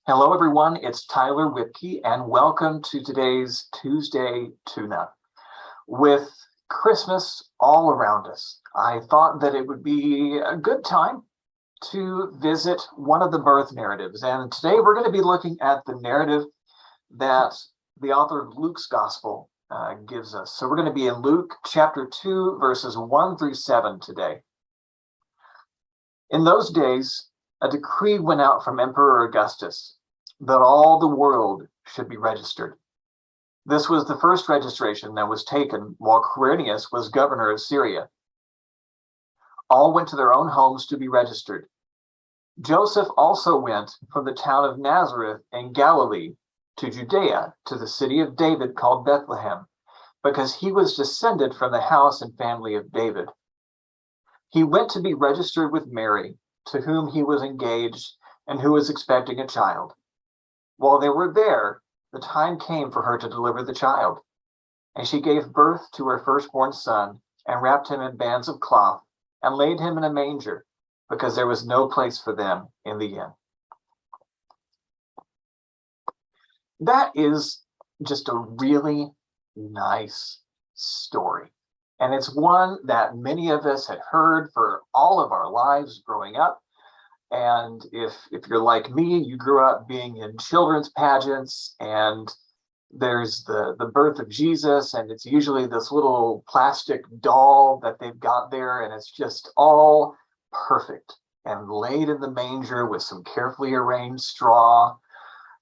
Hello, everyone. It's Tyler Whipkey, and welcome to today's Tuesday Tune-Up. With Christmas all around us, I thought that it would be a good time to visit one of the birth narratives. And today we're going to be looking at the narrative that the author of Luke's Gospel gives us. So we're going to be in Luke chapter 2, verses 1 through 7 today. In those days, a decree went out from Emperor Augustus that all the world should be registered. This was the first registration that was taken while Quirinius was governor of Syria. All went to their own homes to be registered. Joseph also went from the town of Nazareth in Galilee to Judea, to the city of David called Bethlehem, because he was descended from the house and family of David. He went to be registered with Mary, to whom he was engaged and who was expecting a child. While they were there, the time came for her to deliver the child, and she gave birth to her firstborn son and wrapped him in bands of cloth and laid him in a manger, because there was no place for them in the inn. That is just a really nice story. And it's one that many of us had heard for all of our lives growing up. And if you're like me, you grew up being in children's pageants, and there's the birth of Jesus, and it's usually this little plastic doll that they've got there, and it's just all perfect and laid in the manger with some carefully arranged straw,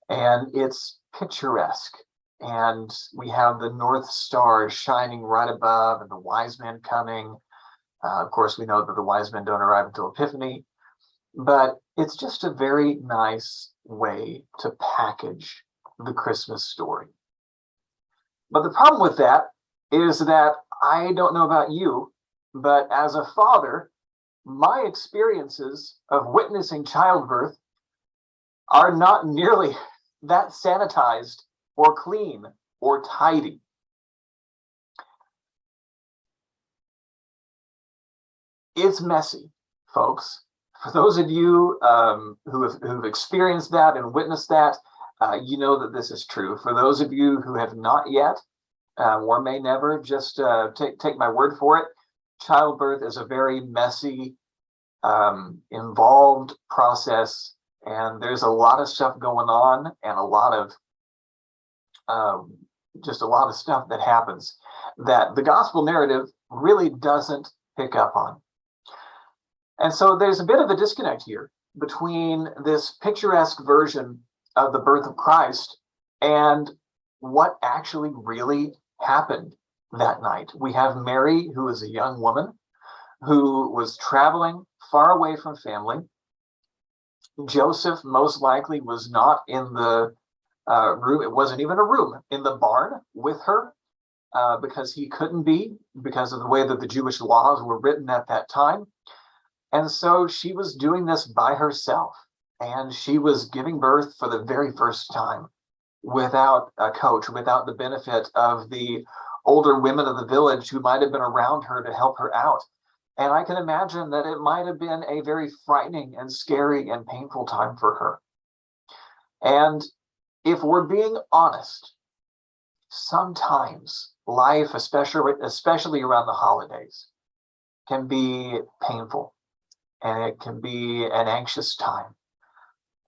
and it's picturesque. And we have the North Star shining right above and the wise men coming. Of course, we know that the wise men don't arrive until Epiphany. But it's just a very nice way to package the Christmas story. But the problem with that is that I don't know about you, but as a father, my experiences of witnessing childbirth are not nearly that sanitized or clean or tidy. It's messy, folks. For those of you who've experienced that and witnessed that, you know that this is true. For those of you who have not yet, or may never, just take my word for it. Childbirth is a very messy, involved process, and there's a lot of stuff going on, and a lot of stuff that happens that the gospel narrative really doesn't pick up on. And so there's a bit of a disconnect here between this picturesque version of the birth of Christ and what actually really happened that night. We have Mary, who is a young woman who was traveling far away from family. Joseph most likely was not in the room. It wasn't even a room in the barn with her because he couldn't be, because of the way that the Jewish laws were written at that time. And so she was doing this by herself, and she was giving birth for the very first time without a coach, without the benefit of the older women of the village who might have been around her to help her out. And I can imagine that it might have been a very frightening and scary and painful time for her. And if we're being honest, sometimes life, especially around the holidays, can be painful. And it can be an anxious time.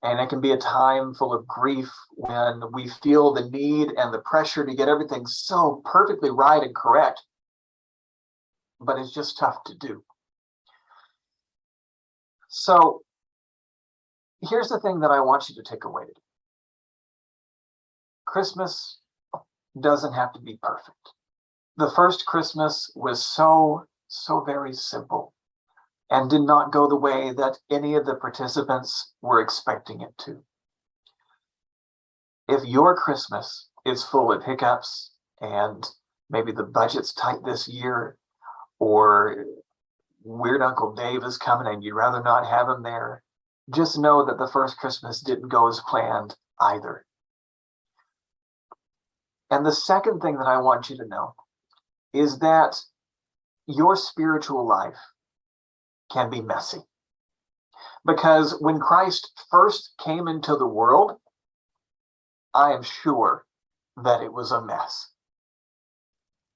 And it can be a time full of grief when we feel the need and the pressure to get everything so perfectly right and correct. But it's just tough to do. So here's the thing that I want you to take away today. Christmas doesn't have to be perfect. The first Christmas was so very simple, and did not go the way that any of the participants were expecting it to. If your Christmas is full of hiccups and maybe the budget's tight this year, or weird Uncle Dave is coming and you'd rather not have him there, just know that the first Christmas didn't go as planned either. And the second thing that I want you to know is that your spiritual life can be messy. Because when Christ first came into the world, I am sure that it was a mess.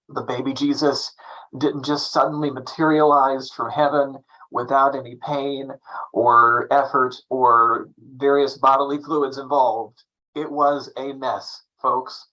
The baby Jesus didn't just suddenly materialize from heaven without any pain or effort or various bodily fluids involved. It was a mess, folks.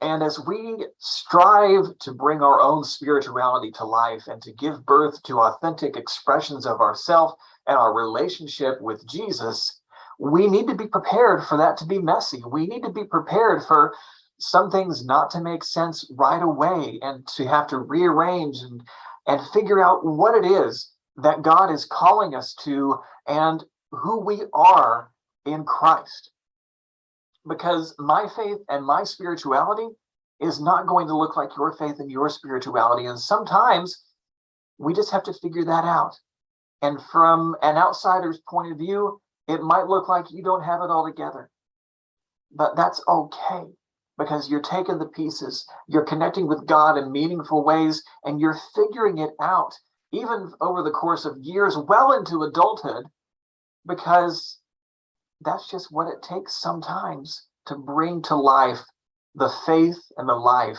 And as we strive to bring our own spirituality to life and to give birth to authentic expressions of ourself and our relationship with Jesus, we need to be prepared for that to be messy. We need to be prepared for some things not to make sense right away and to have to rearrange and figure out what it is that God is calling us to and who we are in Christ. Because my faith and my spirituality is not going to look like your faith and your spirituality. And sometimes we just have to figure that out. And from an outsider's point of view, it might look like you don't have it all together. But that's okay, because you're taking the pieces, you're connecting with God in meaningful ways, and you're figuring it out, even over the course of years, well into adulthood, because that's just what it takes sometimes to bring to life the faith and the life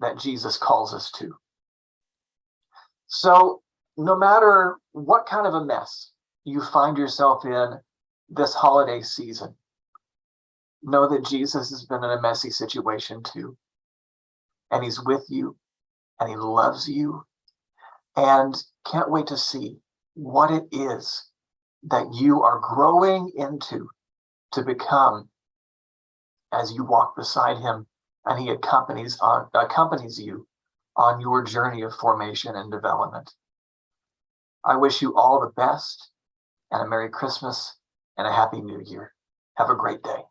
that Jesus calls us to. So no matter what kind of a mess you find yourself in this holiday season, know that Jesus has been in a messy situation too. And he's with you, and he loves you, and can't wait to see what it is that you are growing into to become as you walk beside him and he accompanies you on your journey of formation and development. I wish you all the best and a Merry Christmas and a Happy New Year. Have a great day.